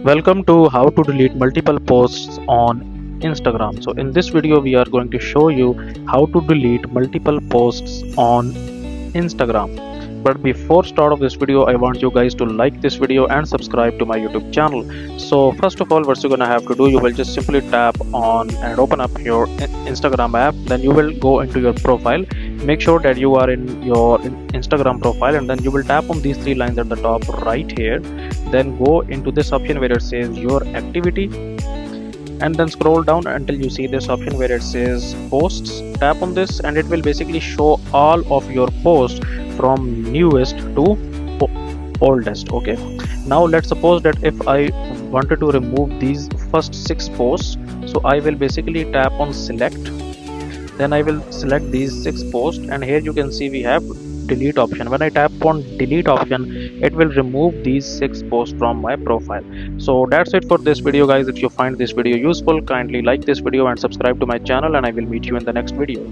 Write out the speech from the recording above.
Welcome to how to delete multiple posts on Instagram. So in this video we are going to show you how to delete multiple posts on Instagram. But before start of this video, I want you guys to like this video and subscribe to my YouTube channel. So first of all, what you're gonna have to do, you will just simply tap on and open up your Instagram app. Then you will go into your profile. Make sure that you are in your Instagram profile, and then you will tap on these three lines at the top right here. Then go into this option where it says your activity, and then scroll down until you see this option where it says posts. Tap on this and it will basically show all of your posts from newest to oldest. Okay, now let's suppose that if I wanted to remove these first 6 posts, so I will basically tap on select. Then I will select these 6 posts, and here you can see we have delete option. When I tap on delete option, it will remove these 6 posts from my profile. So that's it for this video, guys. If you find this video useful, kindly like this video and subscribe to my channel, and I will meet you in the next video.